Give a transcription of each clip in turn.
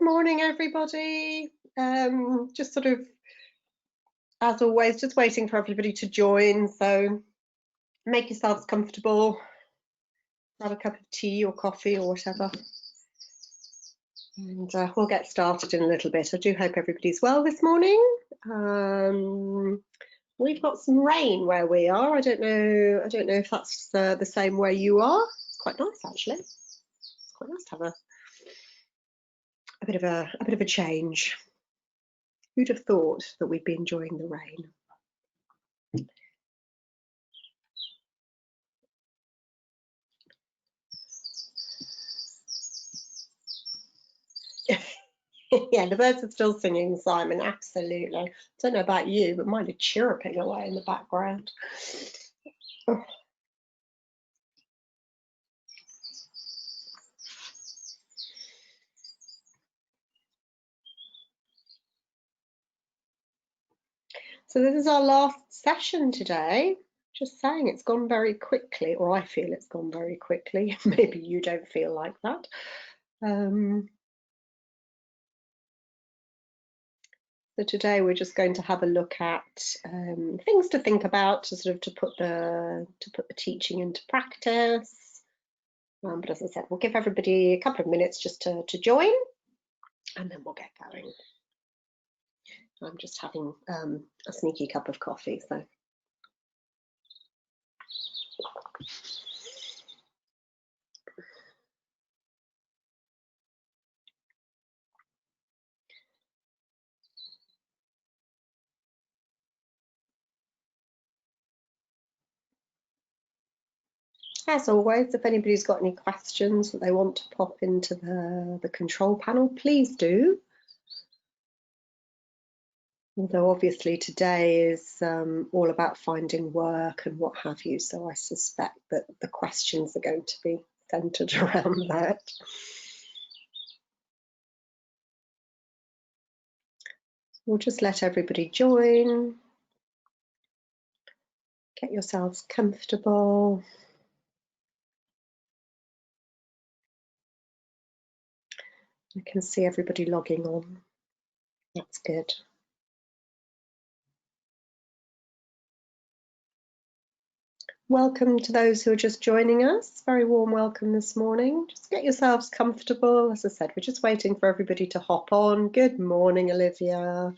morning, everybody. Just sort of, as always, just waiting for everybody to join. So make yourselves comfortable, grab a cup of tea or coffee or whatever. And we'll get started in a little bit. I do hope everybody's well this morning. We've got some rain where we are. I don't know if that's the same where you are. It's quite nice, actually. It's quite nice to have a bit of a change. Who'd have thought that we'd be enjoying the rain? Yeah, the birds are still singing, Simon, absolutely. I don't know about you, but mine are chirruping away in the background. Oh. So this is our last session today. Just saying, it's gone very quickly, or I feel it's gone very quickly. Maybe you don't feel like that. So today we're just going to have a look at things to think about, to put the teaching into practice. But as I said, we'll give everybody a couple of minutes just to join, and then we'll get going. I'm just having a sneaky cup of coffee, so. As always, if anybody's got any questions that they want to pop into the control panel, please do. Although obviously today is all about finding work and what have you, so I suspect that the questions are going to be centered around that. We'll just let everybody join. Get yourselves comfortable. I can see everybody logging on. That's good. Welcome to those who are just joining us. Very warm welcome this morning. Just get yourselves comfortable. As I said, we're just waiting for everybody to hop on. Good morning, Olivia.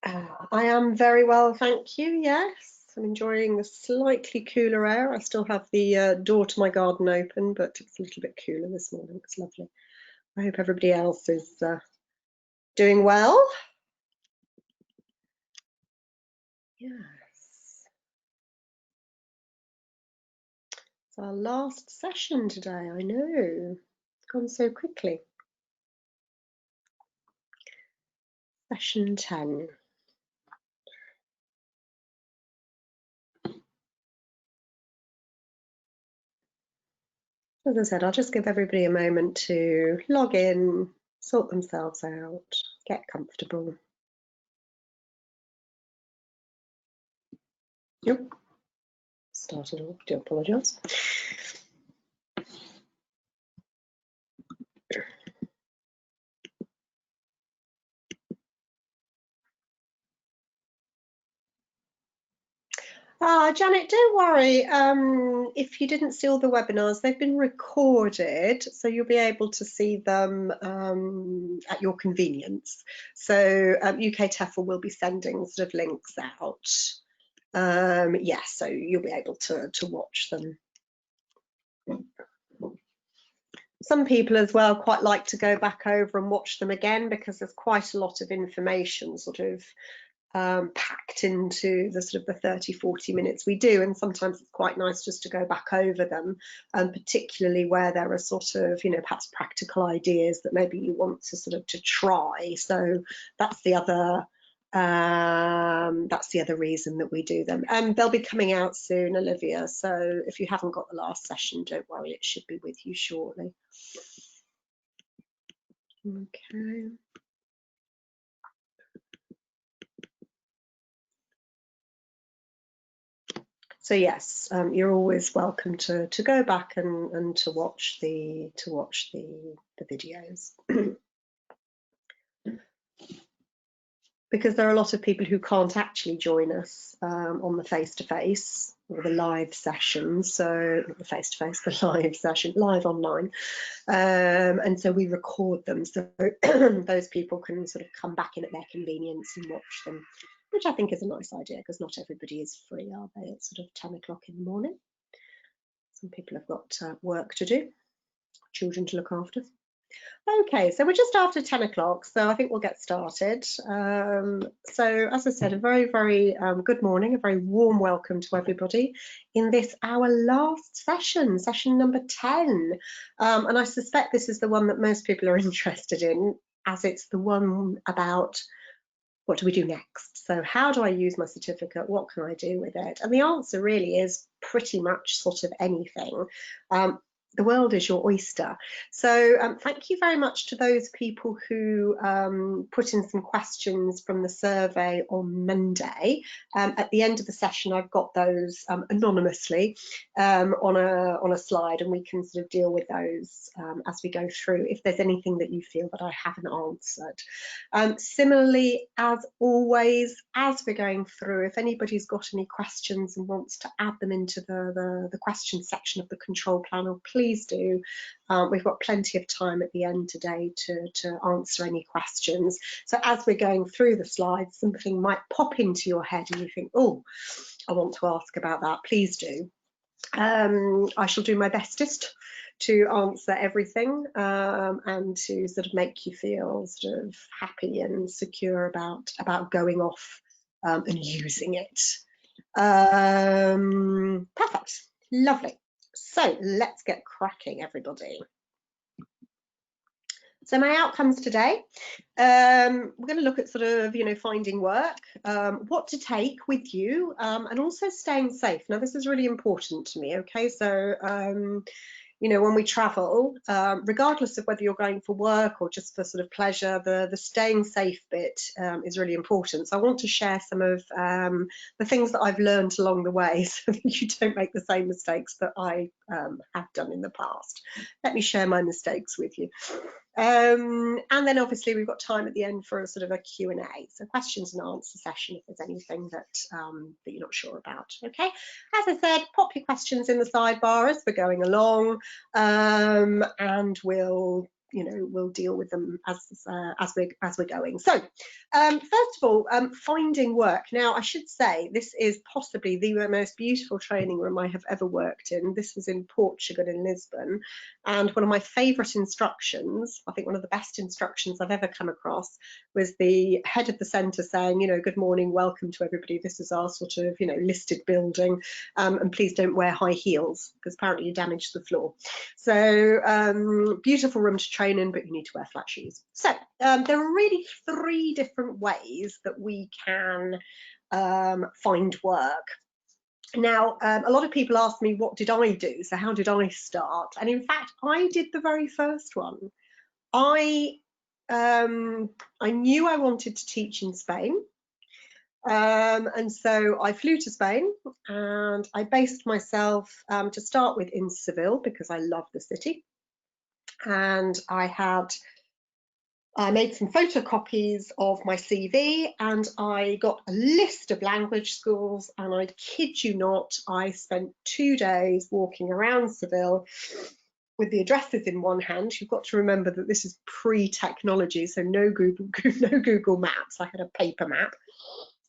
I am very well, thank you. Yes, I'm enjoying the slightly cooler air. I still have the door to my garden open, but it's a little bit cooler this morning. It's lovely. I hope everybody else is doing well. Yes. It's our last session today, I know. It's gone so quickly. Session 10. As I said, I'll just give everybody a moment to log in, sort themselves out, get comfortable. Yep. Started off, do apologise. Janet, don't worry. If you didn't see all the webinars, they've been recorded, so you'll be able to see them at your convenience. So UK-TEFL will be sending sort of links out. Yes, so you'll be able to watch them. Some people as well quite like to go back over and watch them again because there's quite a lot of information sort of packed into the sort of the 30-40 minutes we do, and sometimes it's quite nice just to go back over them, particularly where there are sort of, you know, perhaps practical ideas that maybe you want to sort of to try. So that's the other reason that we do them. They'll be coming out soon, Olivia, so if you haven't got the last session, don't worry, it should be with you shortly. Okay. So yes, you're always welcome to go back and to watch the videos. Because there are a lot of people who can't actually join us on the face-to-face or the live session, so not the face-to-face, the live session, live online, and so we record them, so those people can sort of come back in at their convenience and watch them, which I think is a nice idea, because not everybody is free, are they, at sort of 10 o'clock in the morning. Some people have got work to do, children to look after. Okay, so we're just after 10 o'clock, so I think we'll get started. So as I said, a very, very good morning, a very warm welcome to everybody in this, our last session, session number 10. And I suspect this is the one that most people are interested in, as it's the one about what do we do next? So how do I use my certificate? What can I do with it? And the answer really is pretty much sort of anything. The world is your oyster. So thank you very much to those people who put in some questions from the survey on Monday. At the end of the session, I've got those anonymously on a slide, and we can sort of deal with those as we go through, if there's anything that you feel that I haven't answered. Similarly, as always, as we're going through, if anybody's got any questions and wants to add them into the question section of the control panel, please do. We've got plenty of time at the end today to answer any questions. So as we're going through the slides, something might pop into your head and you think, oh, I want to ask about that, please do. I shall do my bestest to answer everything and to sort of make you feel sort of happy and secure about going off and using it. Perfect, lovely. So let's get cracking, everybody. So my outcomes today, we're going to look at sort of, finding work, what to take with you, and also staying safe. Now, this is really important to me, okay? So, when we travel, regardless of whether you're going for work or just for sort of pleasure, the staying safe bit is really important. So I want to share some of the things that I've learned along the way so that you don't make the same mistakes that I have done in the past. Let me share my mistakes with you. And then obviously we've got time at the end for a sort of a Q&A, so questions and answer session if there's anything that you're not sure about. Okay, as I said, pop your questions in the sidebar as we're going along, and we'll deal with them as we're going. So first of all, finding work. Now I should say this is possibly the most beautiful training room I have ever worked in. This was in Portugal, in Lisbon, and one of my favourite instructions, I think one of the best instructions I've ever come across, was the head of the centre saying, good morning, welcome to everybody, this is our sort of listed building, and please don't wear high heels because apparently you damage the floor. So beautiful room to train in, but you need to wear flat shoes. So there are really 3 different ways that we can find work. Now, a lot of people ask me, what did I do? So how did I start? And in fact, I did the very first one. I knew I wanted to teach in Spain. And so I flew to Spain and I based myself to start with in Seville because I love the city. And I made some photocopies of my CV and I got a list of language schools, and I kid you not, I spent 2 days walking around Seville with the addresses in one hand. You've got to remember that this is pre-technology, so no Google Maps. I had a paper map.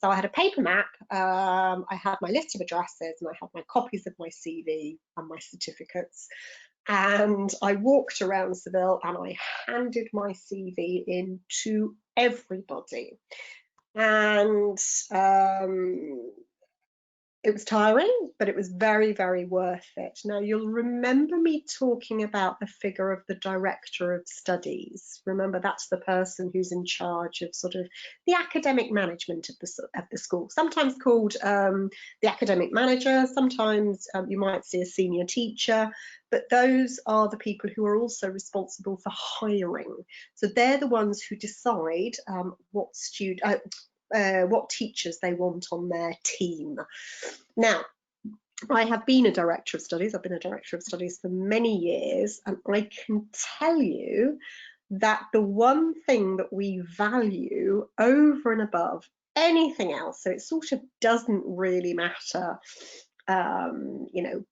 So I had a paper map, I had my list of addresses, and I had my copies of my CV and my certificates. And I walked around Seville and I handed my CV in to everybody. And it was tiring, but it was very, very worth it. Now, you'll remember me talking about the figure of the director of studies. Remember, that's the person who's in charge of sort of the academic management of the school, sometimes called the academic manager. Sometimes you might see a senior teacher, but those are the people who are also responsible for hiring. So they're the ones who decide what teachers they want on their team. Now, I have been a director of studies. I've been a director of studies for many years, and I can tell you that the one thing that we value over and above anything else, so it sort of doesn't really matter, you know,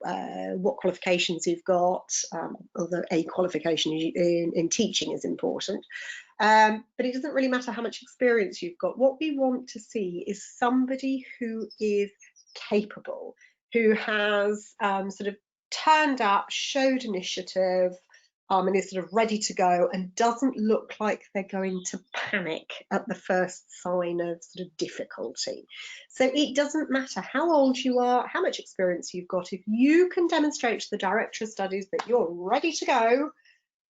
what qualifications you've got, although a qualification in teaching is important, but it doesn't really matter how much experience you've got. What we want to see is somebody who is capable, who has sort of turned up, showed initiative, and is sort of ready to go, and doesn't look like they're going to panic at the first sign of sort of difficulty. So it doesn't matter how old you are, how much experience you've got, if you can demonstrate to the Director of Studies that you're ready to go,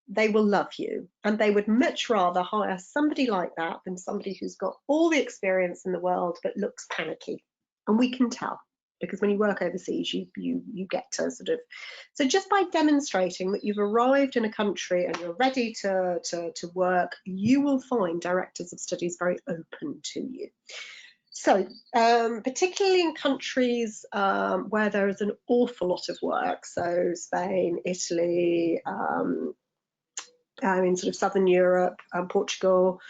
they will love you, and they would much rather hire somebody like that than somebody who's got all the experience in the world but looks panicky. And we can tell, because when you work overseas, you get to sort of, so just by demonstrating that you've arrived in a country and you're ready to work, you will find directors of studies very open to you. So particularly in countries where there is an awful lot of work, so Spain, Italy, in sort of Southern Europe, Portugal,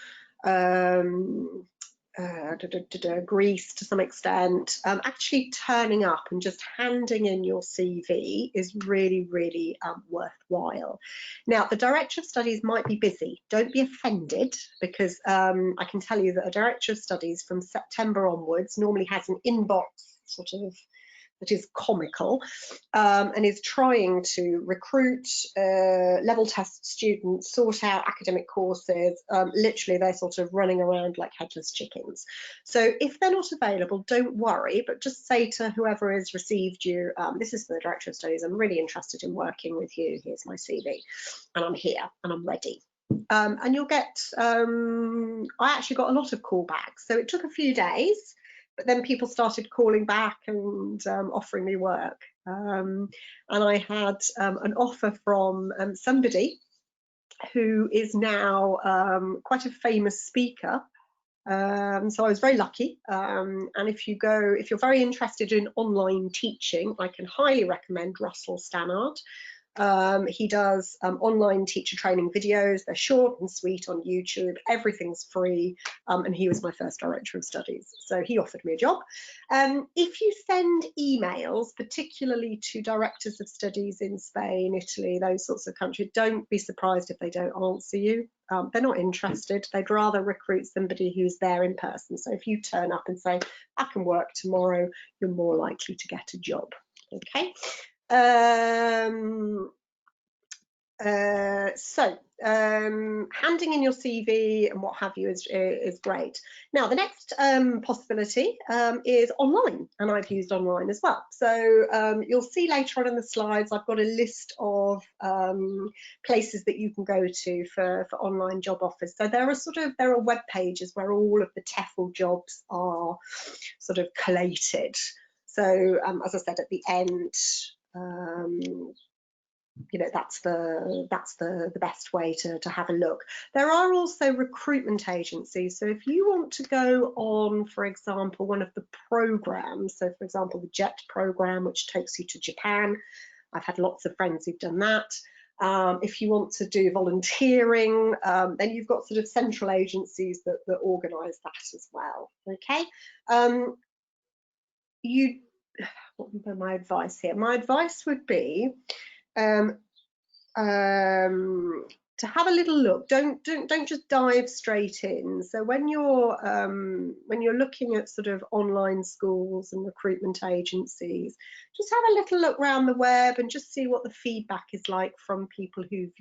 Greece to some extent, actually turning up and just handing in your CV is really, really worthwhile. Now, the Director of Studies might be busy. Don't be offended, because I can tell you that a Director of Studies from September onwards normally has an inbox sort of that is comical, and is trying to recruit level test students, sort out academic courses. Literally, they're sort of running around like headless chickens. So if they're not available, don't worry, but just say to whoever has received you, this is the Director of Studies, I'm really interested in working with you, here's my CV, and I'm here and I'm ready. And you'll get, I actually got a lot of callbacks, so it took a few days, but then people started calling back and offering me work. And I had an offer from somebody who is now quite a famous speaker. So I was very lucky. And if you're very interested in online teaching, I can highly recommend Russell Stannard. He does online teacher training videos. They're short and sweet on YouTube. Everything's free. And he was my first Director of Studies. So he offered me a job. If you send emails, particularly to Directors of Studies in Spain, Italy, those sorts of countries, don't be surprised if they don't answer you. They're not interested. They'd rather recruit somebody who's there in person. So if you turn up and say, I can work tomorrow, you're more likely to get a job. Okay. Handing in your CV and what have you is great. Now, the next possibility is online, and I've used online as well. So you'll see later on in the slides, I've got a list of places that you can go to for online job offers. So there are web pages where all of the TEFL jobs are sort of collated. So as I said at the end, you know, that's the best way to have a look. There are also recruitment agencies. So if you want to go on, for example, one of the programs, so for example the JET program, which takes you to Japan, I've had lots of friends who've done that. If you want to do volunteering, then you've got sort of central agencies that organise that as well. Okay. What would be my advice here? My advice would be to have a little look. Don't just dive straight in. So when you're looking at sort of online schools and recruitment agencies, just have a little look around the web and just see what the feedback is like from people who've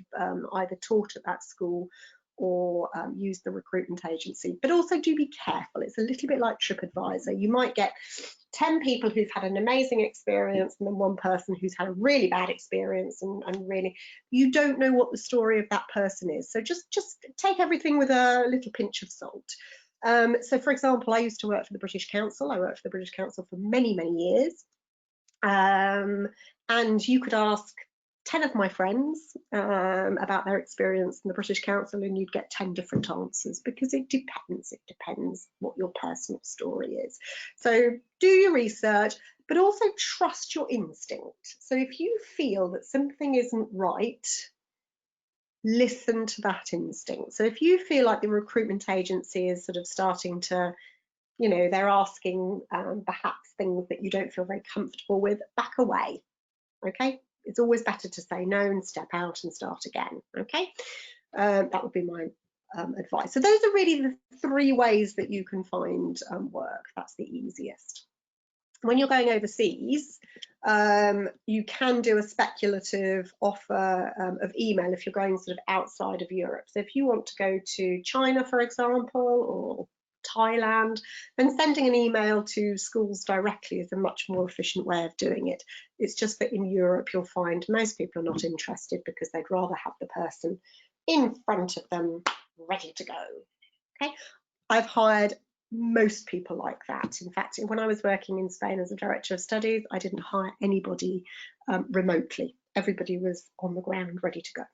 either taught at that school or use the recruitment agency. But also do be careful. It's a little bit like TripAdvisor. You might get 10 people who've had an amazing experience and then one person who's had a really bad experience, and really you don't know what the story of that person is. So just take everything with a little pinch of salt. So for example, I used to work for the British Council. I worked for the British Council for many years, and you could ask 10 of my friends about their experience in the British Council, and you'd get 10 different answers, because it depends what your personal story is. So do your research, but also trust your instinct. So if you feel that something isn't right, listen to that instinct. So if you feel like the recruitment agency is sort of starting to, you know, they're asking perhaps things that you don't feel very comfortable with, back away. Okay, it's always better to say no and step out and start again. Okay, that would be my advice. So those are really the 3 ways that you can find work. That's the easiest. When you're going overseas, you can do a speculative offer of email if you're going sort of outside of Europe. So if you want to go to China, for example, or Thailand, then sending an email to schools directly is a much more efficient way of doing it. It's just that in Europe, you'll find most people are not interested because they'd rather have the person in front of them ready to go. Okay, I've hired most people like that. In fact, when I was working in Spain as a director of studies, I didn't hire anybody remotely. Everybody was on the ground ready to go.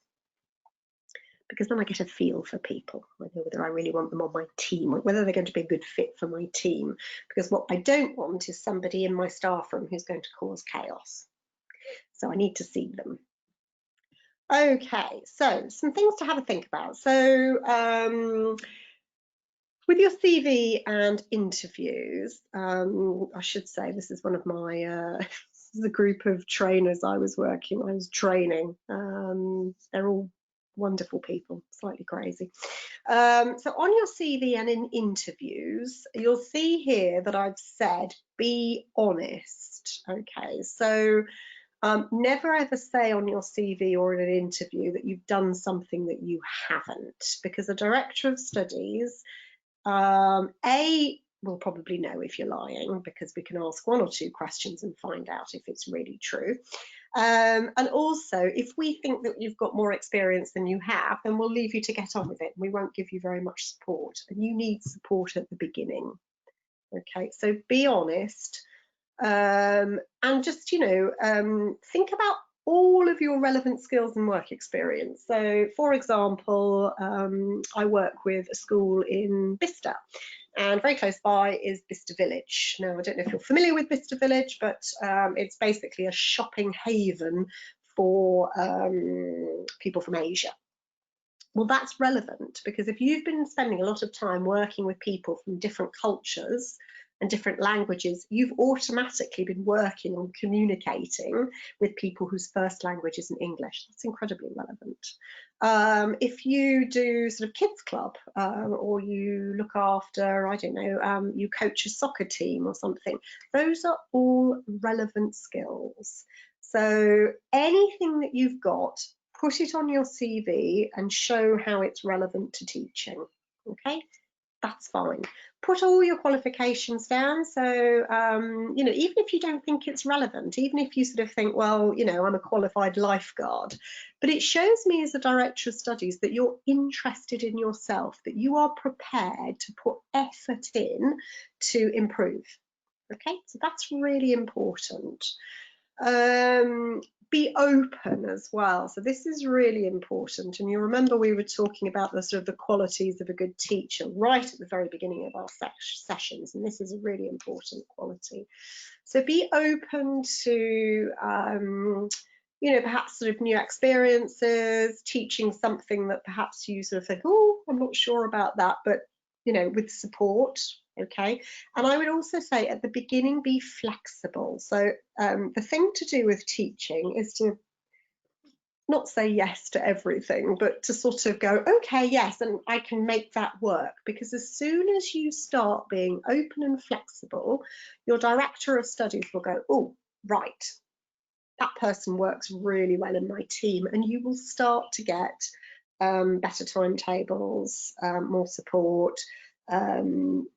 Because then I get a feel for people. I know whether I really want them on my team, or whether they're going to be a good fit for my team. Because what I don't want is somebody in my staff room who's going to cause chaos. So I need to see them. Okay, so some things to have a think about. So with your CV and interviews, I should say this is one of my, the group of trainers I was training. They're all wonderful people, slightly crazy. So on your CV and in interviews, you'll see here that I've said, be honest. Okay, so never ever say on your CV or in an interview that you've done something that you haven't, because a director of studies, we'll probably know if you're lying, because we can ask 1 or 2 questions and find out if it's really true. And also, if we think that you've got more experience than you have, then we'll leave you to get on with it. We won't give you very much support, and you need support at the beginning. Okay, so be honest, and just, you know, think about all of your relevant skills and work experience. So, for example, I work with a school in Bicester, and very close by is Bicester Village. Now, I don't know if you're familiar with Bicester Village, but it's basically a shopping haven for people from Asia. Well, that's relevant, because if you've been spending a lot of time working with people from different cultures and different languages, you've automatically been working on communicating with people whose first language isn't English. That's incredibly relevant. If you do sort of kids club, or you look after, I don't know, you coach a soccer team or something, those are all relevant skills. So anything that you've got, put it on your CV and show how it's relevant to teaching. Okay, that's fine. Put all your qualifications down. So, you know, even if you don't think it's relevant, even if you sort of think, well, you know, I'm a qualified lifeguard, but it shows me as a director of studies that you're interested in yourself, that you are prepared to put effort in to improve. Okay, so that's really important. Be open as well. So this is really important. And you remember we were talking about the sort of the qualities of a good teacher right at the very beginning of our sessions, and this is a really important quality. So be open to, you know, perhaps sort of new experiences, teaching something that perhaps you sort of think, oh, I'm not sure about that, but, you know, with support. Okay, and I would also say at the beginning, be flexible. So the thing to do with teaching is to not say yes to everything, but to sort of go, okay, yes, and I can make that work. Because as soon as you start being open and flexible, your director of studies will go, oh, right, that person works really well in my team, and you will start to get better timetables, more support.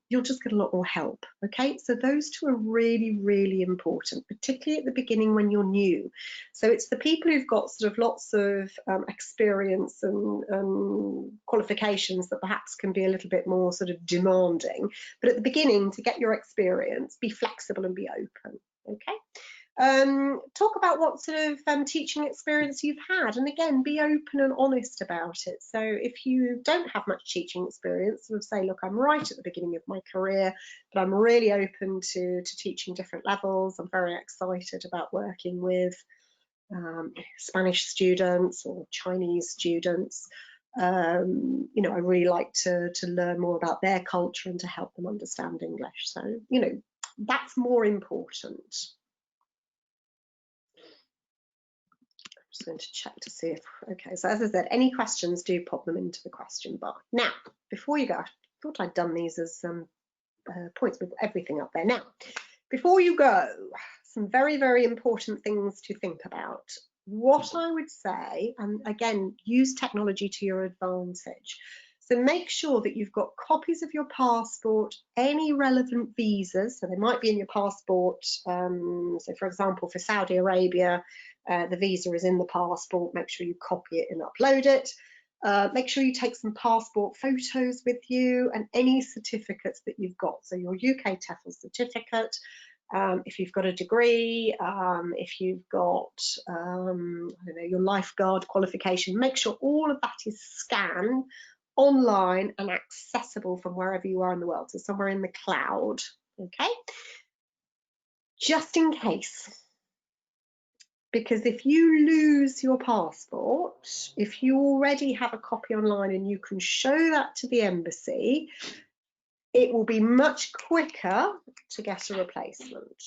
You'll just get a lot more help. Okay, so those 2 are really, really important, particularly at the beginning when you're new. So it's the people who've got sort of lots of experience and qualifications that perhaps can be a little bit more sort of demanding, but at the beginning, to get your experience, be flexible and be open. Okay, Talk about what sort of teaching experience you've had, and again, be open and honest about it. So if you don't have much teaching experience, sort of say, look, I'm right at the beginning of my career, but I'm really open to teaching different levels. I'm very excited about working with Spanish students or Chinese students. You know, I really like to learn more about their culture and to help them understand English. So, you know, that's more important. I'm just going to check to see if, okay, so as I said, any questions, do pop them into the question bar. Now, before you go, I thought I'd done these as points with everything up there. Now, before you go, some very, very important things to think about. What I would say, and again, use technology to your advantage. So make sure that you've got copies of your passport, any relevant visas, so they might be in your passport. So for example, for Saudi Arabia, the visa is in the passport. Make sure you copy it and upload it. Make sure you take some passport photos with you and any certificates that you've got. So your UK-TEFL certificate, if you've got a degree, if you've got, I don't know, your lifeguard qualification, make sure all of that is scanned online and accessible from wherever you are in the world, so somewhere in the cloud, okay? Just in case. Because if you lose your passport, if you already have a copy online and you can show that to the embassy, it will be much quicker to get a replacement.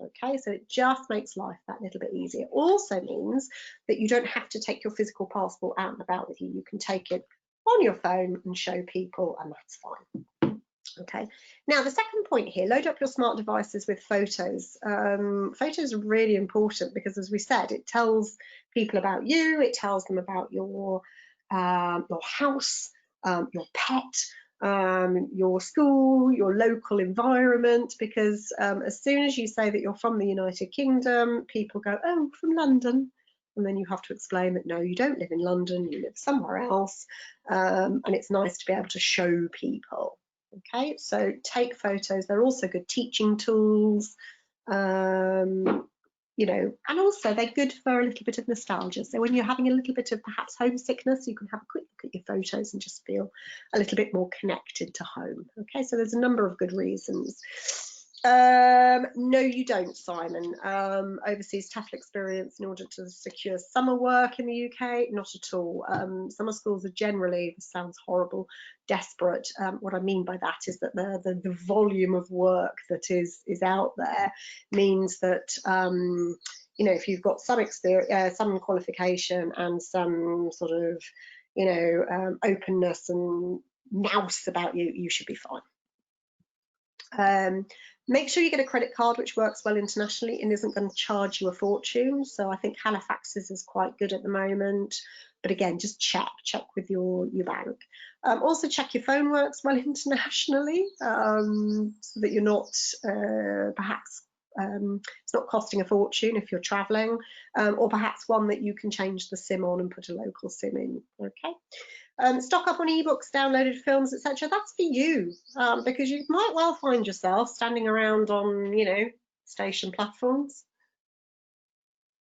Okay, so it just makes life that little bit easier. It also means that you don't have to take your physical passport out and about with you. You can take it on your phone and show people, and that's fine. Okay, now the second point here, load up your smart devices with photos. Photos are really important because, as we said, it tells people about you, it tells them about your house, your pet, your school, your local environment, because as soon as you say that you're from the United Kingdom, people go, oh, from London. And then you have to explain that no, you don't live in London, you live somewhere else. And it's nice to be able to show people. Okay, so take photos. They're also good teaching tools, you know, and also they're good for a little bit of nostalgia. So when you're having a little bit of perhaps homesickness, you can have a quick look at your photos and just feel a little bit more connected to home. Okay, so there's a number of good reasons. No, you don't, Simon. Overseas TEFL experience in order to secure summer work in the UK? Not at all. Summer schools are generally, this sounds horrible, desperate. What I mean by that is that the volume of work that is out there means that you know, if you've got some experience, some qualification and some sort of, you know, openness and nous about you, you should be fine. Make sure you get a credit card which works well internationally and isn't going to charge you a fortune. So I think Halifax's is quite good at the moment. But again, just check with your bank. Also check your phone works well internationally, so that you're not perhaps it's not costing a fortune if you're traveling, or perhaps one that you can change the SIM on and put a local SIM in. Okay. Stock up on ebooks, downloaded films, etc. That's for you, because you might well find yourself standing around on, you know, station platforms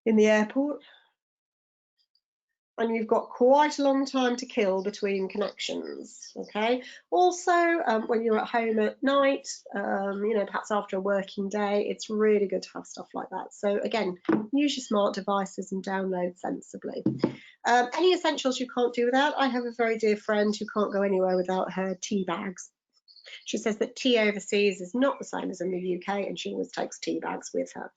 in the airport, and you've got quite a long time to kill between connections. Okay. Also, when you're at home at night, you know, perhaps after a working day, it's really good to have stuff like that. So again, use your smart devices and download sensibly. Any essentials you can't do without? I have a very dear friend who can't go anywhere without her tea bags. She says that tea overseas is not the same as in the UK, and she always takes tea bags with her.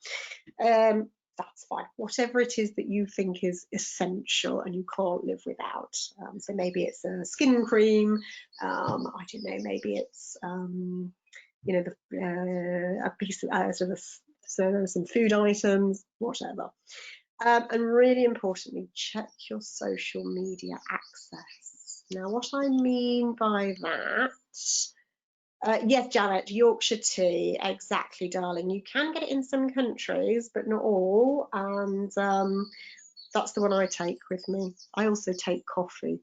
That's fine. Whatever it is that you think is essential and you can't live without. So maybe it's a skin cream. I don't know. Maybe it's you know, a piece of so some food items, whatever. And really importantly, check your social media access. Now, what I mean by that, yes, Janet, Yorkshire tea, exactly, darling. You can get it in some countries, but not all, and that's the one I take with me. I also take coffee.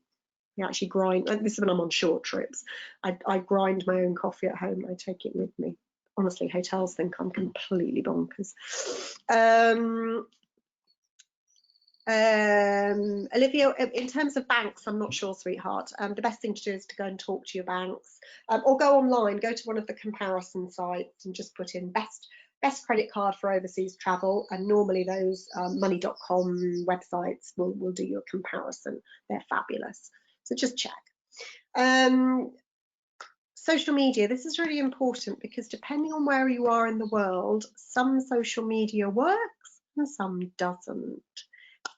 I actually grind, this is when I'm on short trips, I grind my own coffee at home, I take it with me. honestly, hotels think I'm completely bonkers. Olivia, in terms of banks, I'm not sure, sweetheart. The best thing to do is to go and talk to your banks, or go online, go to one of the comparison sites and just put in best credit card for overseas travel, and normally those money.com websites will do your comparison. They're fabulous, so just check. Social media, this is really important because depending on where you are in the world, some social media works and some doesn't.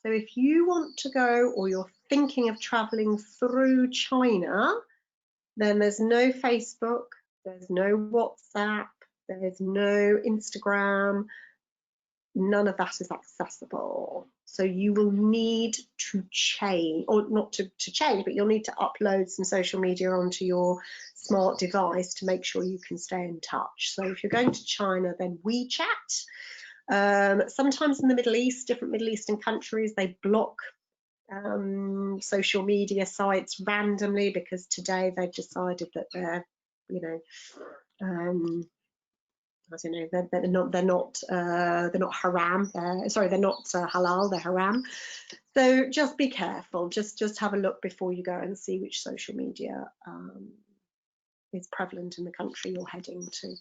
So if you want to go, or you're thinking of traveling through China, then there's no Facebook, there's no WhatsApp, there's no Instagram, none of that is accessible. So you will need to change, or not to change, but you'll need to upload some social media onto your smart device to make sure you can stay in touch. So if you're going to China, then WeChat. Sometimes in the Middle East, different Middle Eastern countries, they block social media sites randomly because today they've decided that they're, you know, I don't know, they're not haram. They're not halal. They're haram. So just be careful. Just have a look before you go and see which social media is prevalent in the country you're heading to. I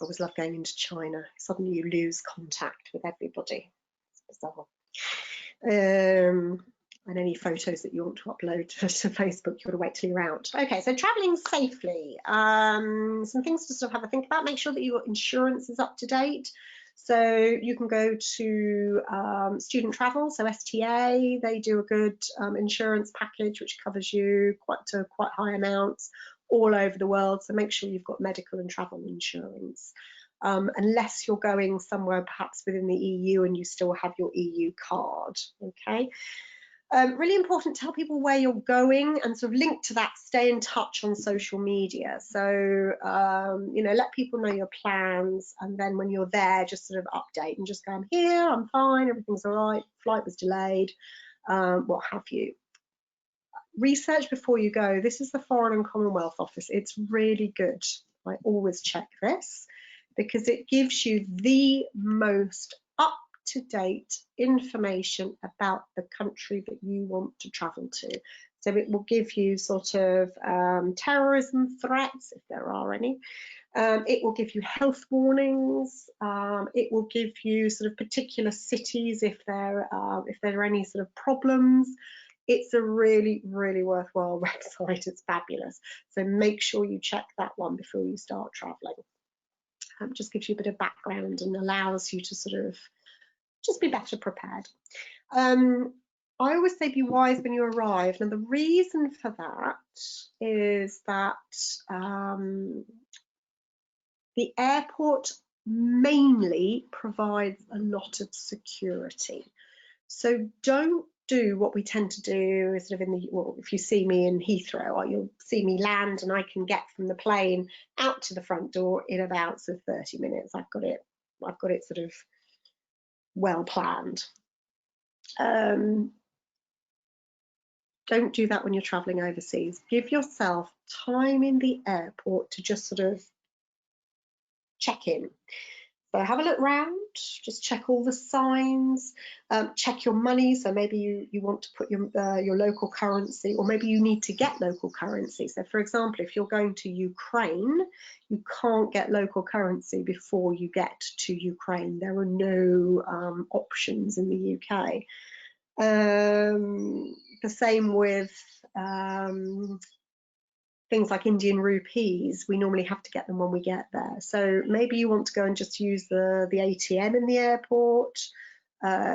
always love going into China. Suddenly you lose contact with everybody. It's bizarre. And any photos that you want to upload to Facebook, you've got to wait till you're out. Okay, so traveling safely. Some things to sort of have a think about. Make sure that your insurance is up to date. So you can go to student travel, so STA. They do a good insurance package which covers you quite high amounts all over the world. So make sure you've got medical and travel insurance. Unless you're going somewhere perhaps within the EU and you still have your EU card, okay? Really important to tell people where you're going and sort of link to that, stay in touch on social media. So, you know, let people know your plans, and then when you're there, just sort of update and just go, I'm here, I'm fine, everything's all right, flight was delayed, what have you. Research before you go. This is the Foreign and Commonwealth Office. It's really good. I always check this because it gives you the most up-to-date information about the country that you want to travel to. So it will give you sort of terrorism threats, if there are any. It will give you health warnings. It will give you sort of particular cities if there are any sort of problems. It's a really, really worthwhile website. It's fabulous. So make sure you check that one before you start traveling. Just gives you a bit of background and allows you to sort of just be better prepared. I always say be wise when you arrive. Now, the reason for that is that the airport mainly provides a lot of security. So don't do what we tend to do is sort of if you see me in Heathrow, or you'll see me land and I can get from the plane out to the front door in about sort of 30 minutes. I've got it sort of well planned. Don't do that when you're traveling overseas. Give yourself time in the airport to just sort of check in. So have a look round, just check all the signs, check your money. So maybe you want to put your local currency, or maybe you need to get local currency. So for example, if you're going to Ukraine, you can't get local currency before you get to Ukraine. There are no options in the UK. The same with things like Indian rupees. We normally have to get them when we get there. So maybe you want to go and just use the ATM in the airport.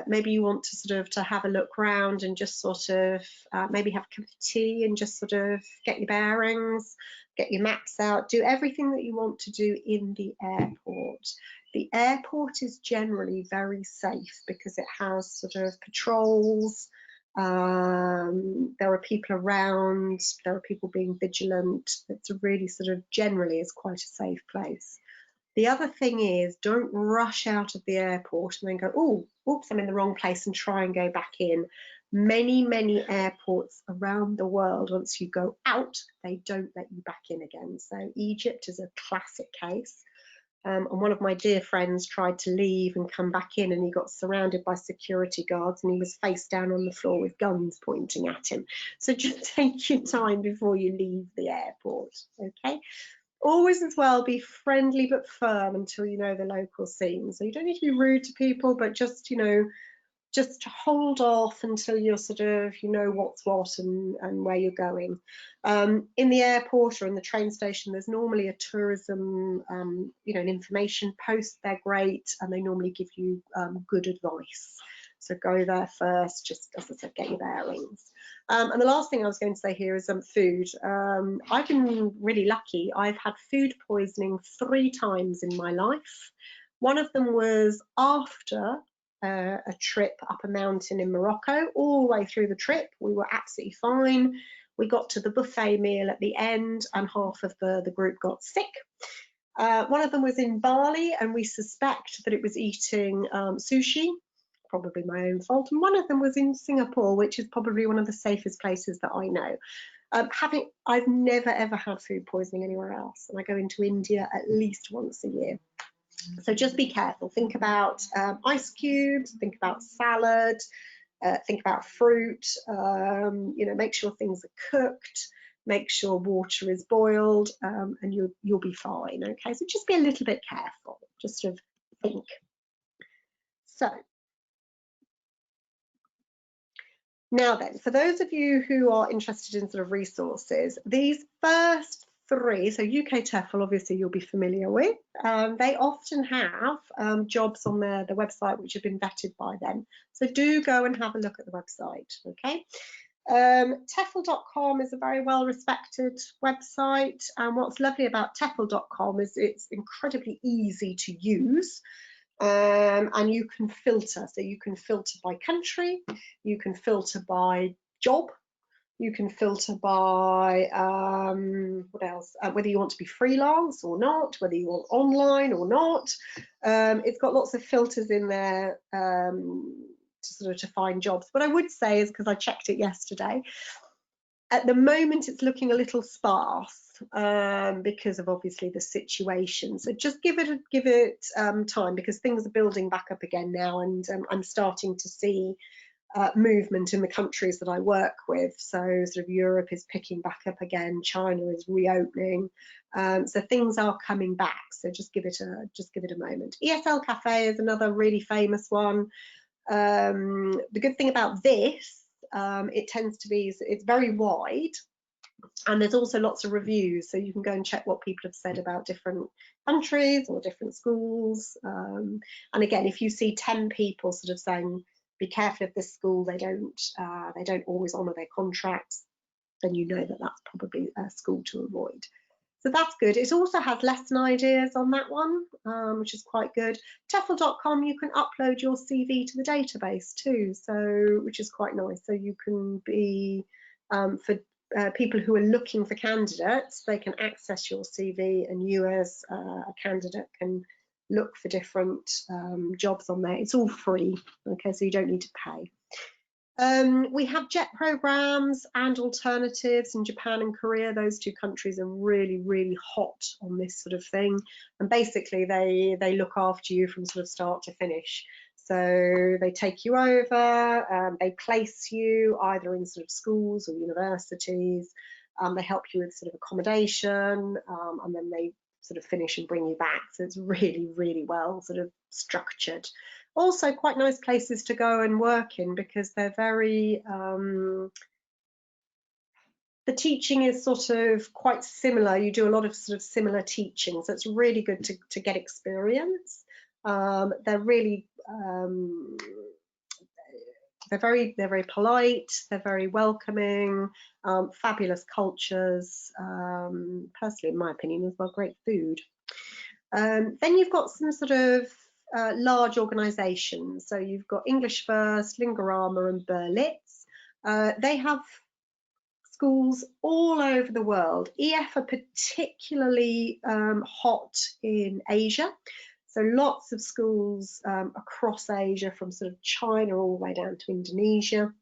Maybe you want to sort of have a look around and just sort of maybe have a cup of tea and just sort of get your bearings, get your maps out, do everything that you want to do in the airport. The airport is generally very safe because it has sort of patrols. There are people around, there are people being vigilant. It's a really sort of generally is quite a safe place. The other thing is, don't rush out of the airport and then go, oh, oops, I'm in the wrong place, and try and go back in. Many airports around the world, once you go out, they don't let you back in again. So Egypt is a classic case. And one of my dear friends tried to leave and come back in, and he got surrounded by security guards, and he was face down on the floor with guns pointing at him. So just take your time before you leave the airport, okay? Always as well be friendly but firm until you know the local scene. So you don't need to be rude to people, but just, you know, just hold off until you're sort of, you know, what's what and where you're going. In the airport or in the train station, there's normally a tourism, you know, an information post. They're great, and they normally give you good advice. So go there first, just as I said, get your bearings. And the last thing I was going to say here is food. I've been really lucky. I've had food poisoning 3 times in my life. One of them was after a trip up a mountain in Morocco. All the way through the trip, we were absolutely fine. We got to the buffet meal at the end, and half of the group got sick. One of them was in Bali, and we suspect that it was eating sushi, probably my own fault. And one of them was in Singapore, which is probably one of the safest places that I know. I've never ever had food poisoning anywhere else, and I go into India at least once a year. So just be careful. Think about ice cubes, think about salad, think about fruit, you know, make sure things are cooked, make sure water is boiled, and you'll be fine, okay? So just be a little bit careful, just sort of think. So now then, for those of you who are interested in sort of resources, these first 3, so UK-TEFL, obviously you'll be familiar with, they often have jobs on their website which have been vetted by them. So do go and have a look at the website, okay? TEFL.com is a very well respected website, and what's lovely about TEFL.com is it's incredibly easy to use. And you can filter, so you can filter by country, you can filter by job, you can filter by what else, whether you want to be freelance or not, whether you want online or not. It's got lots of filters in there to find jobs. What I would say is, because I checked it yesterday, at the moment it's looking a little sparse because of obviously the situation. So just give it time, because things are building back up again now, and I'm starting to see movement in the countries that I work with. So sort of Europe is picking back up again, China is reopening, so things are coming back. So just give it a moment. ESL Cafe is another really famous one. The good thing about this, it tends to be, it's very wide, and there's also lots of reviews, so you can go and check what people have said about different countries or different schools. And again, if you see 10 people sort of saying, be careful of this school, they don't always honour their contracts, then you know that that's probably a school to avoid. So that's good. It also has lesson ideas on that one, which is quite good. TEFL.com, you can upload your CV to the database too, so which is quite nice. So you can be, for people who are looking for candidates, they can access your CV, and you as a candidate can look for different jobs on there. It's all free, okay, so you don't need to pay. We have JET programs and alternatives in Japan and Korea. Those 2 countries are really, really hot on this sort of thing. And basically they look after you from sort of start to finish. So they take you over, they place you either in sort of schools or universities. They help you with sort of accommodation, and then they sort of finish and bring you back. So it's really, really well sort of structured. Also quite nice places to go and work in, because they're very, the teaching is sort of quite similar. You do a lot of sort of similar teaching, so it's really good to get experience. They're really, they're very polite, they're very welcoming, fabulous cultures, personally in my opinion as well, great food. Then you've got some sort of large organisations. So you've got English First, Lingorama and Berlitz. They have schools all over the world. EF are particularly hot in Asia. So lots of schools across Asia, from sort of China all the way down to Indonesia.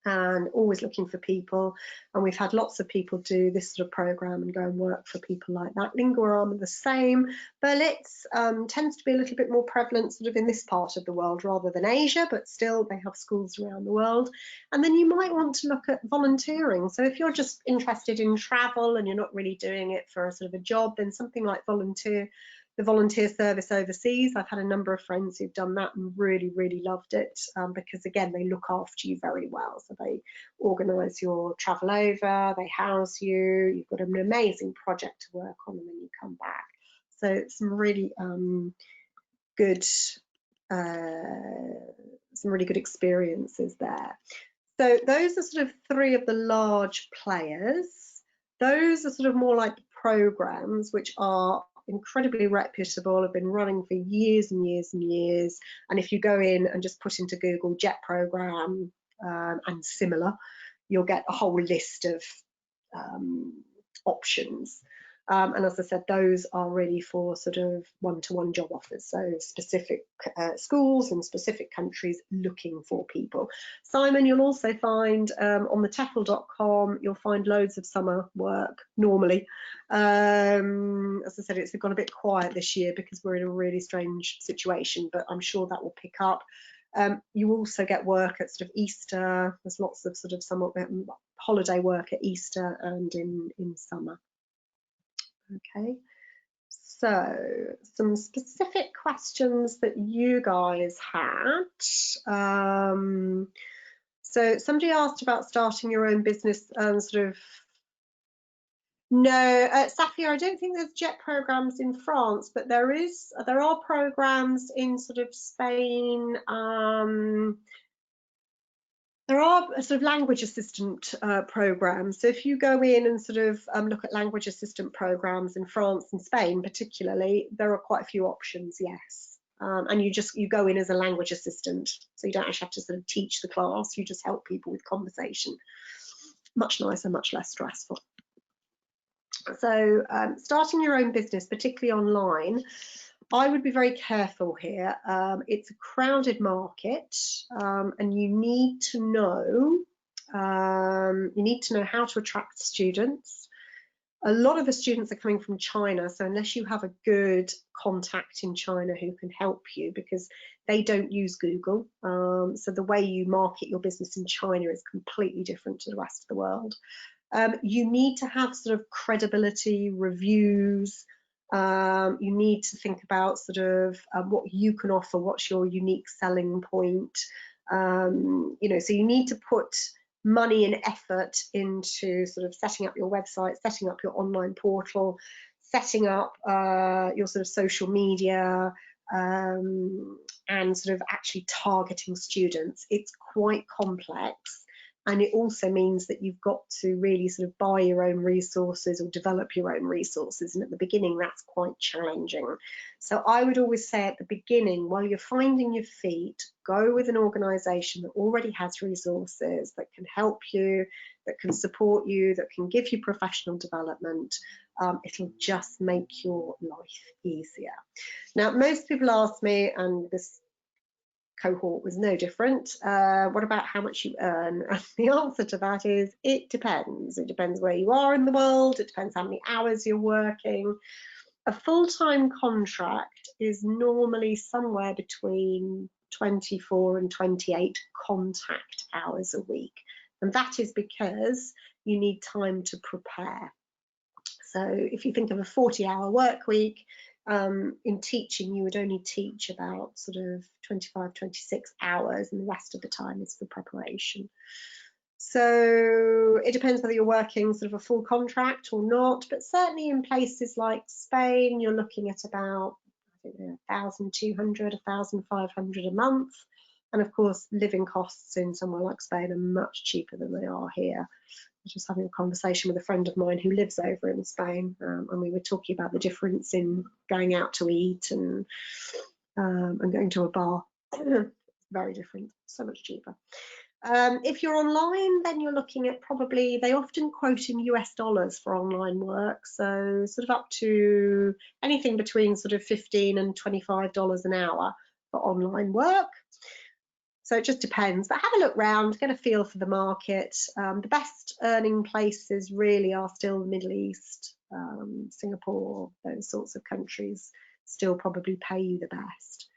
and always looking for people. And we've had lots of people do this sort of program and go and work for people like that. Lingua Arm are the same. Berlitz tends to be a little bit more prevalent sort of in this part of the world rather than Asia, but still they have schools around the world. And then you might want to look at volunteering. So if you're just interested in travel and you're not really doing it for a sort of a job, then something like the volunteer service overseas. I've had a number of friends who've done that and really, really loved it, because again, they look after you very well. So they organise your travel over, they house you, you've got an amazing project to work on, and then you come back. So some really good experiences there. So those are sort of three of the large players. Those are sort of more like programs which are incredibly reputable, have been running for years and years and years. And if you go in and just put into Google JET program and similar, you'll get a whole list of options. And as I said, those are really for sort of one-to-one job offers, so specific schools and specific countries looking for people. Simon, you'll also find on the TEFL.com, you'll find loads of summer work normally. As I said, it's gone a bit quiet this year because we're in a really strange situation, but I'm sure that will pick up. You also get work at sort of Easter. There's lots of sort of summer holiday work at Easter and in summer. Okay, so some specific questions that you guys had. So somebody asked about starting your own business and sort of, no, Safia, I don't think there's JET programs in France, but there are programs in sort of Spain. There are sort of language assistant programs. So if you go in and sort of look at language assistant programs in France and Spain particularly, there are quite a few options, yes. And you go in as a language assistant, so you don't actually have to sort of teach the class, you just help people with conversation. Much nicer, much less stressful. So starting your own business, particularly online, I would be very careful here. It's a crowded market, and you need to know how to attract students. A lot of the students are coming from China, so unless you have a good contact in China who can help you, because they don't use Google, so the way you market your business in China is completely different to the rest of the world. You need to have sort of credibility, reviews. You need to think about sort of what you can offer, what's your unique selling point. So you need to put money and effort into sort of setting up your website, setting up your online portal, setting up your sort of social media, and sort of actually targeting students. It's quite complex. And it also means that you've got to really sort of buy your own resources or develop your own resources. And at the beginning, that's quite challenging. So I would always say at the beginning, while you're finding your feet, go with an organisation that already has resources, that can help you, that can support you, that can give you professional development. It'll just make your life easier. Now, most people ask me, and this cohort was no different, what about how much you earn? And the answer to that is it depends. It depends where you are in the world, it depends how many hours you're working. A full-time contract is normally somewhere between 24 and 28 contact hours a week, and that is because you need time to prepare. So if you think of a 40-hour work week, in teaching, you would only teach about sort of 25, 26 hours, and the rest of the time is for preparation. So it depends whether you're working sort of a full contract or not, but certainly in places like Spain, you're looking at about, I don't know, 1,200, 1,500 a month. And of course, living costs in somewhere like Spain are much cheaper than they are here. I was just having a conversation with a friend of mine who lives over in Spain, and we were talking about the difference in going out to eat and going to a bar. Very different, so much cheaper. If you're online, then you're looking at probably, they often quote in US dollars for online work, so sort of up to anything between sort of $15 and $25 an hour for online work. So it just depends, but have a look round, get a feel for the market. The best earning places really are still the Middle East, Singapore, those sorts of countries still probably pay you the best.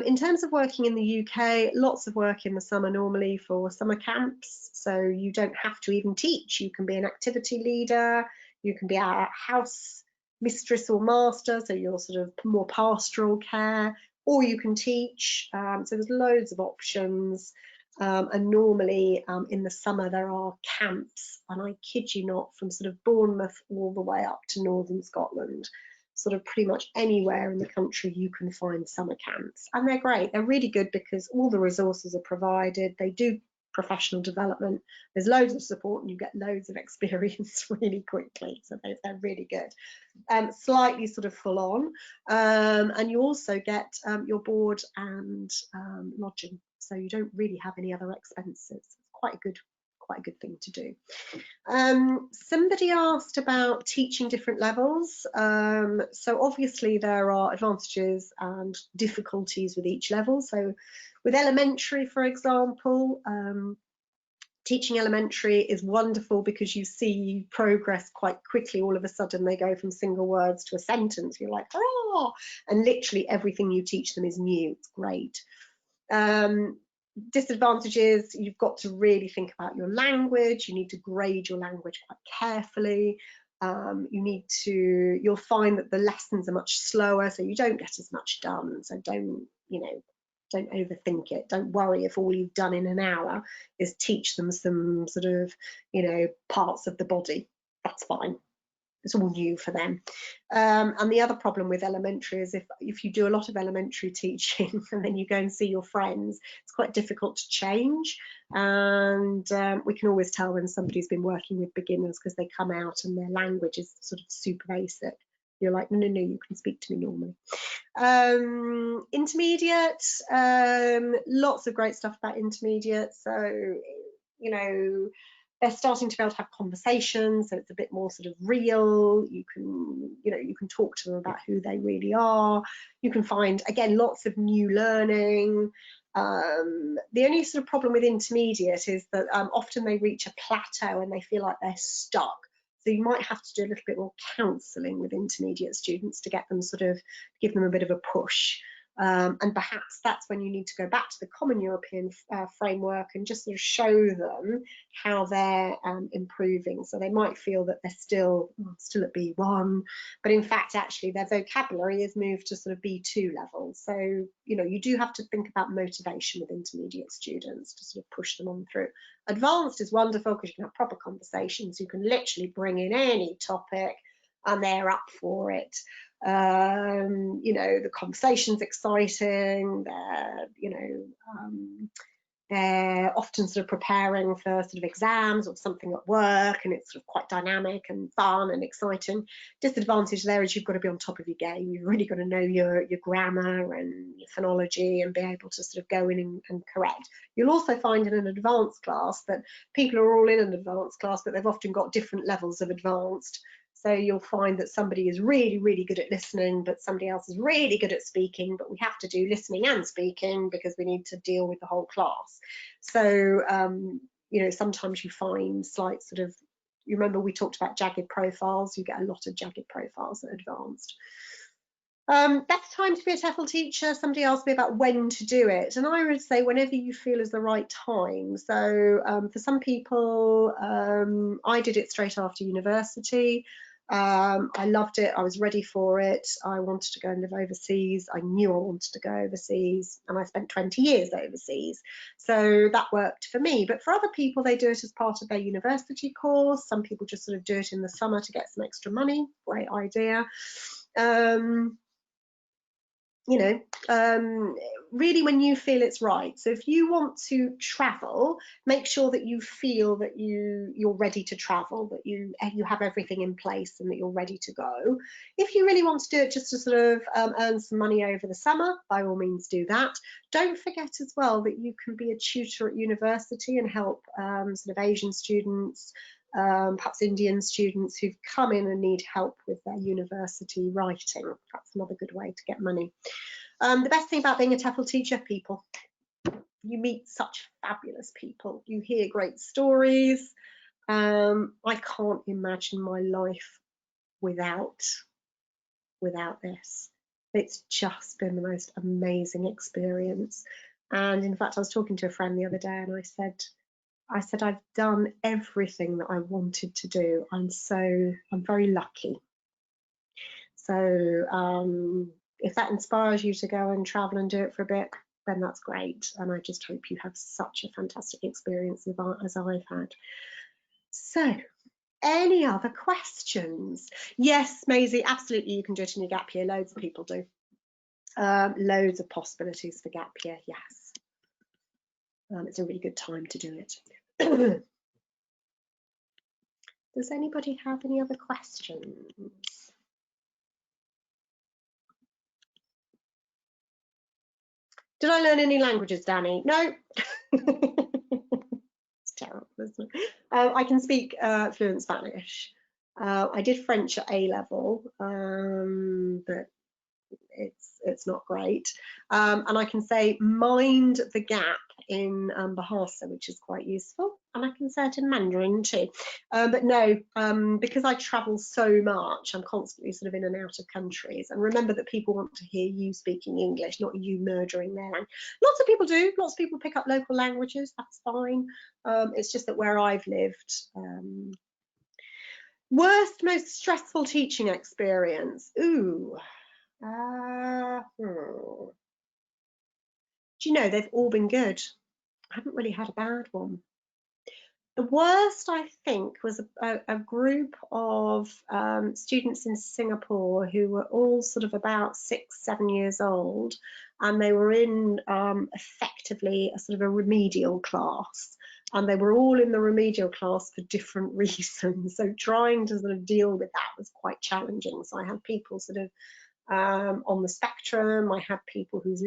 In terms of working in the UK, lots of work in the summer normally for summer camps, so you don't have to even teach. You can be an activity leader, you can be a house mistress or master, so you're sort of more pastoral care, or you can teach. So there's loads of options, and normally in the summer there are camps, and I kid you not, from sort of Bournemouth all the way up to northern Scotland. Sort of pretty much anywhere in the country you can find summer camps, and they're great. They're really good because all the resources are provided. They do professional development. There's loads of support and you get loads of experience really quickly. So they're really good. Slightly sort of full on, and you also get your board and lodging. So you don't really have any other expenses. It's quite a good thing to do. Somebody asked about teaching different levels. So obviously there are advantages and difficulties with each level. So with elementary, for example, teaching elementary is wonderful because you see progress quite quickly. All of a sudden they go from single words to a sentence. You're like, oh, and literally everything you teach them is new. It's great. Disadvantages, you've got to really think about your language. You need to grade your language quite carefully. You'll find that the lessons are much slower, so you don't get as much done. So don't overthink it. Don't worry if all you've done in an hour is teach them some sort of, parts of the body. That's fine. It's all new for them. And the other problem with elementary is if you do a lot of elementary teaching and then you go and see your friends, it's quite difficult to change. And we can always tell when somebody's been working with beginners because they come out and their language is sort of super basic. You're like, no, you can speak to me normally. Intermediate, lots of great stuff about intermediate. So, they're starting to be able to have conversations, so it's a bit more sort of real. You can talk to them about who they really are. You can find, again, lots of new learning. The only sort of problem with intermediate is that often they reach a plateau and they feel like they're stuck. So you might have to do a little bit more counselling with intermediate students to get them give them a bit of a push. And perhaps that's when you need to go back to the Common European framework and just sort of show them how they're improving. So they might feel that they're still at B1, but in fact, actually, their vocabulary has moved to sort of B2 level. So, you do have to think about motivation with intermediate students to sort of push them on through. Advanced is wonderful because you can have proper conversations. You can literally bring in any topic and they're up for it. The conversation's exciting. They're often sort of preparing for sort of exams or something at work, and it's sort of quite dynamic and fun and exciting. Disadvantage there is you've got to be on top of your game. You've really got to know your grammar and your phonology and be able to sort of go in and correct. You'll also find in an advanced class that people are all in an advanced class, but they've often got different levels of advanced. So you'll find that somebody is really, really good at listening, but somebody else is really good at speaking, but we have to do listening and speaking because we need to deal with the whole class. So, sometimes you find slight sort of, you remember we talked about jagged profiles, you get a lot of jagged profiles at advanced. Best time to be a TEFL teacher, somebody asked me about when to do it, and I would say whenever you feel is the right time. So for some people, I did it straight after university. I loved it. I was ready for it. I wanted to go and live overseas. I knew I wanted to go overseas, and I spent 20 years overseas. So that worked for me. But for other people, they do it as part of their university course. Some people just sort of do it in the summer to get some extra money. Great idea. Really when you feel it's right. So if you want to travel, make sure that you feel that you're ready to travel, that you have everything in place and that you're ready to go. If you really want to do it just to sort of earn some money over the summer, by all means do that. Don't forget as well that you can be a tutor at university and help sort of Asian students, perhaps Indian students who've come in and need help with their university writing. That's another good way to get money. The best thing about being a TEFL teacher, people. you meet such fabulous people, you hear great stories. I can't imagine my life without this. It's just been the most amazing experience. And in fact, I was talking to a friend the other day, and I said I've done everything that I wanted to do. I'm very lucky. So if that inspires you to go and travel and do it for a bit, then that's great. And I just hope you have such a fantastic experience as I've had. So, any other questions? Yes, Maisie, absolutely, you can do it in your gap year. Loads of people do. Loads of possibilities for gap year, yes. It's a really good time to do it. Does anybody have any other questions? Did I learn any languages, Danny? No. It's terrible, isn't it? I can speak fluent Spanish. I did French at A level, but it's not great. And I can say mind the gap in Bahasa, which is quite useful, and I can say it in Mandarin too. But no, because I travel so much, I'm constantly sort of in and out of countries. And remember that people want to hear you speaking English, not you murdering their language. Lots of people do. Lots of people pick up local languages. That's fine. It's just that where I've lived. Worst, most stressful teaching experience. Ooh. Do you know, they've all been good. I haven't really had a bad one. The worst, I think, was a group of students in Singapore who were all sort of about 6, 7 years old, and they were in effectively a sort of a remedial class, and they were all in the remedial class for different reasons. So trying to sort of deal with that was quite challenging. So I had people sort of on the spectrum. I had people whose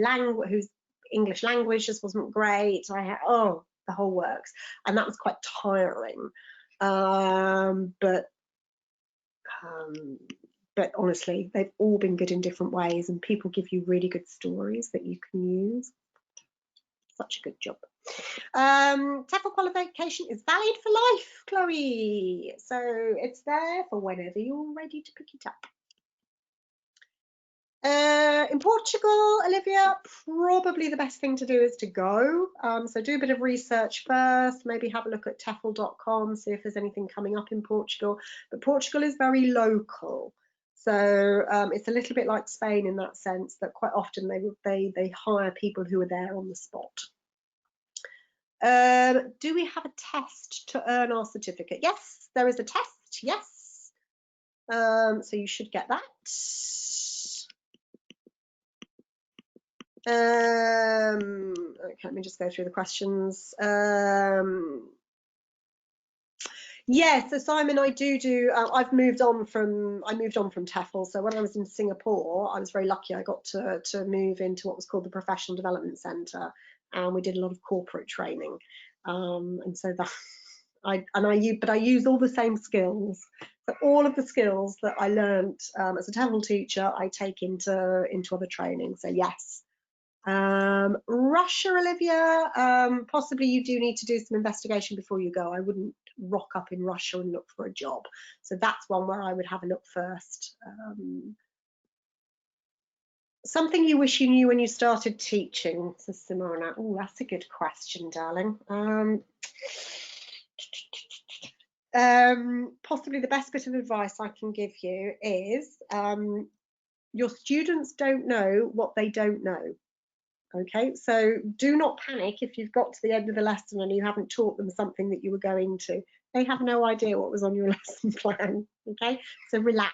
English language just wasn't great. I had the whole works, and that was quite tiring. But honestly, they've all been good in different ways, and people give you really good stories that you can use. Such a good job. TEFL qualification is valid for life, Chloe. So it's there for whenever you're ready to pick it up. In Portugal, Olivia, probably the best thing to do is to go. So do a bit of research first, maybe have a look at TEFL.com, see if there's anything coming up in Portugal. But Portugal is very local. So it's a little bit like Spain in that sense, that quite often they hire people who are there on the spot. Do we have a test to earn our certificate? Yes, there is a test, yes. So you should get that. Okay, let me just go through the questions. Yes, so Simon, I do. I've moved on from TEFL. So when I was in Singapore, I was very lucky. I got to move into what was called the Professional Development Centre, and we did a lot of corporate training. And so that I use all the same skills. So all of the skills that I learned as a TEFL teacher, I take into other training. So yes. Russia, Olivia, possibly you do need to do some investigation before you go. I wouldn't rock up in Russia and look for a job. So that's one where I would have a look first. Something you wish you knew when you started teaching, says Simona. Oh, that's a good question, darling. Possibly the best bit of advice I can give you is your students don't know what they don't know. Okay, so do not panic if you've got to the end of the lesson and you haven't taught them something that you were going to. They have no idea what was on your lesson plan. Okay, so relax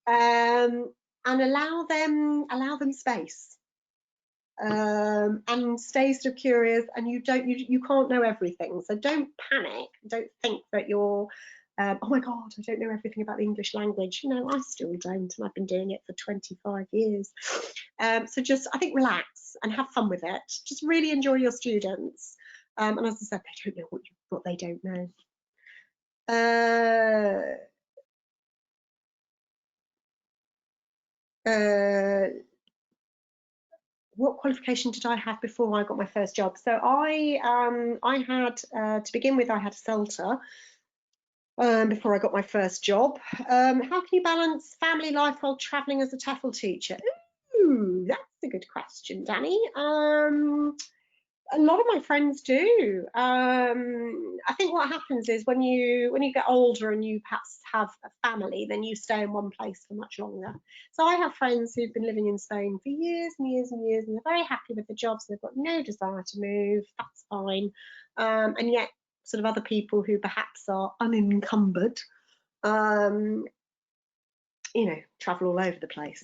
and allow them space and stay sort of curious. And you can't know everything, so don't panic. Don't think that you're oh my God, I don't know everything about the English language. No, I still don't, and I've been doing it for 25 years. So just, I think, relax and have fun with it. Just really enjoy your students. And as I said, they don't know what they don't know. what qualification did I have before I got my first job? So I had, to begin with, I had a CELTA before I got my first job. How can you balance family life while travelling as a TEFL teacher? Ooh, that's a good question, Danny. A lot of my friends do. I think what happens is when you get older and you perhaps have a family, then you stay in one place for much longer. So I have friends who've been living in Spain for years and years and years, and they're very happy with the jobs. They've got no desire to move. That's fine. And yet, sort of other people who perhaps are unencumbered, you know, travel all over the place.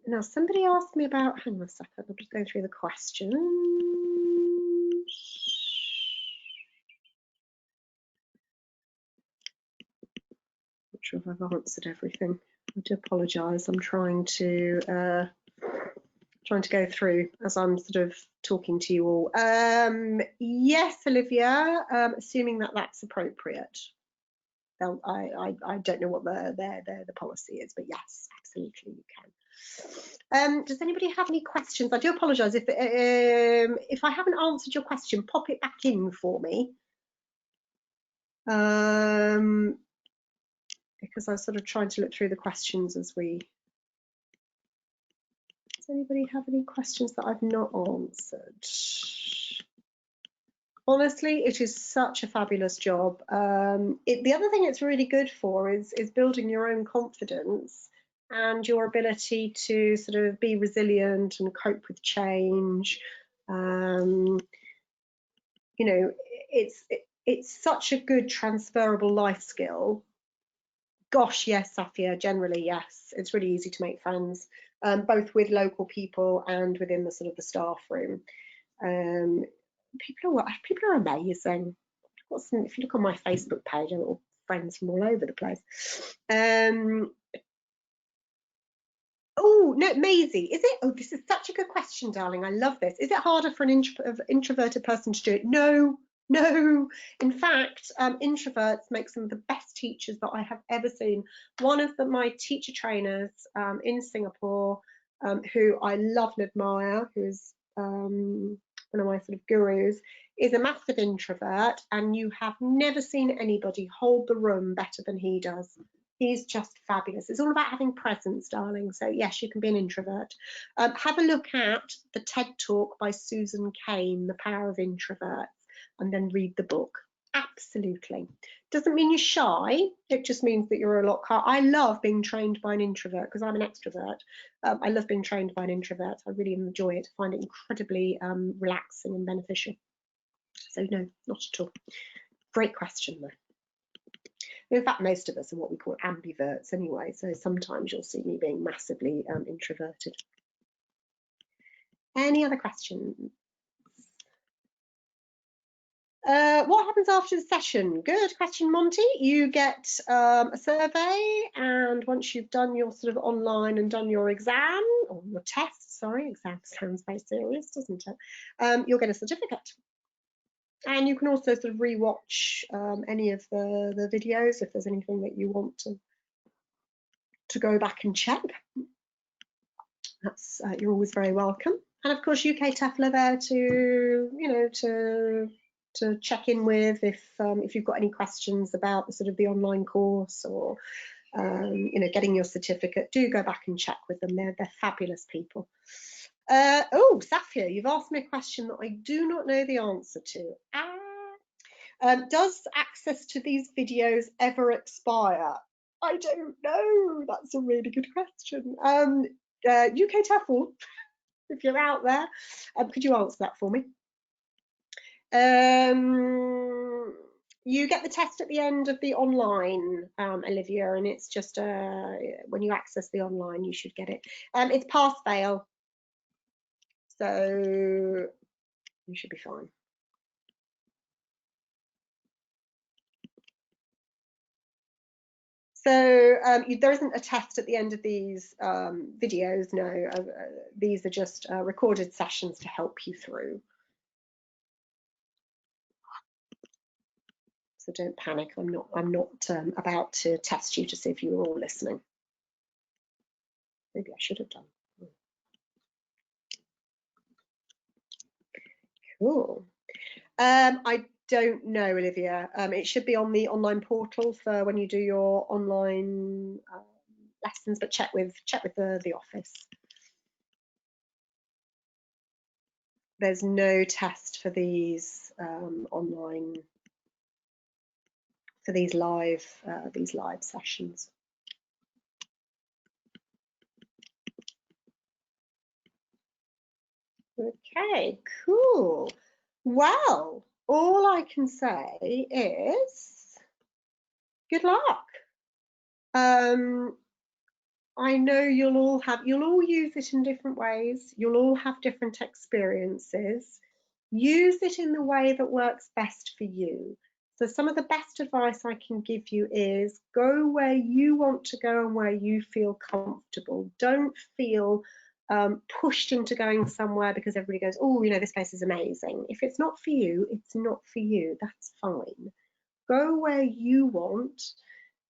Now, somebody asked me about, hang on a second, I'm just going through the questions. Not sure if I've answered everything. I do apologise. I'm trying to go through as I'm sort of talking to you all. Yes, Olivia, assuming that that's appropriate. I don't know what the policy is, but yes, absolutely you can. Does anybody have any questions? I do apologise if I haven't answered your question, pop it back in for me. Because I was sort of trying to look through the questions as we. Does anybody have any questions that I've not answered? Honestly, it is such a fabulous job. The other thing it's really good for is building your own confidence and your ability to sort of be resilient and cope with change. You know, it's such a good transferable life skill. Gosh, yes, Safia, generally, yes. It's really easy to make friends, both with local people and within the sort of the staff room. People are amazing. If you look on my Facebook page, I've got all friends from all over the place. Oh, no, Maisie, is it? Oh, this is such a good question, darling. I love this. Is it harder for an introverted person to do it? No, no. In fact, introverts make some of the best teachers that I have ever seen. One of my teacher trainers in Singapore, who I love and admire, who's one of my sort of gurus, is a massive introvert, and you have never seen anybody hold the room better than he does. He's just fabulous. It's all about having presence, darling. So yes, you can be an introvert. Have a look at the TED Talk by Susan Cain, The Power of Introverts, and then read the book. Absolutely. Doesn't mean you're shy. It just means that you're a lot calmer. I love being trained by an introvert because I'm an extrovert. I love being trained by an introvert. I really enjoy it. I find it incredibly relaxing and beneficial. So no, not at all. Great question though. In fact, most of us are what we call ambiverts anyway, so sometimes you'll see me being massively introverted. Any other questions? What happens after the session? Good question, Monty. You get a survey, and once you've done your sort of online and done your exam, or your test, sorry, exam sounds very serious, doesn't it? You'll get a certificate. And you can also sort of rewatch any of the videos if there's anything that you want to go back and check. That's you're always very welcome. And of course, UK-TEFL are there to check in with if you've got any questions about the online course or getting your certificate. Do go back and check with them. They're fabulous people. Oh, Safia, you've asked me a question that I do not know the answer to. Does access to these videos ever expire? I don't know. That's a really good question. UK-TEFL, if you're out there, could you answer that for me? You get the test at the end of the online, Olivia, and it's just when you access the online, you should get it. It's pass-fail, so you should be fine. So there isn't a test at the end of these videos, no. These are just recorded sessions to help you through. So don't panic. I'm not about to test you to see if you're all listening. Maybe I should have done. Cool. I don't know, Olivia. It should be on the online portal for when you do your online lessons, but check with the office. There's no test for these online, for these live sessions. Okay, cool. Well, all I can say is good luck. I know you'll all use it in different ways. You'll all have different experiences. Use it in the way that works best for you. So some of the best advice I can give you is go where you want to go and where you feel comfortable. Don't feel pushed into going somewhere because everybody goes, oh, you know, this place is amazing. If it's not for you, it's not for you. That's fine. Go where you want.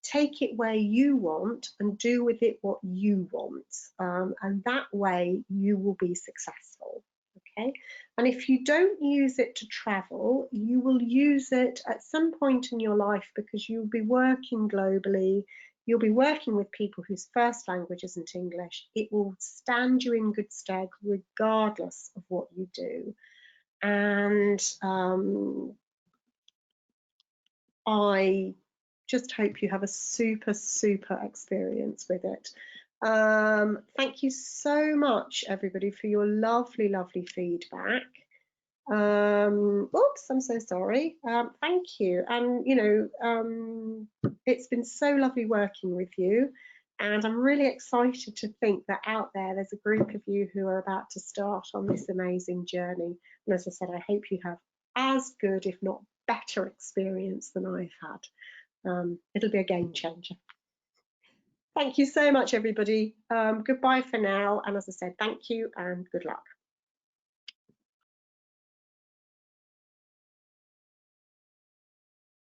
Take it where you want and do with it what you want, and that way you will be successful. Okay, and if you don't use it to travel, you will use it at some point in your life because you'll be working globally, you'll be working with people whose first language isn't English. It will stand you in good stead regardless of what you do. And I just hope you have a super experience with it. Thank you so much, everybody, for your lovely feedback. Oops, I'm so sorry. Thank you. And you know, it's been so lovely working with you, and I'm really excited to think that out there's a group of you who are about to start on this amazing journey. And as I said, I hope you have as good, if not better, experience than I've had. It'll be a game changer. Thank you so much, everybody. Goodbye for now. And as I said, thank you and good luck.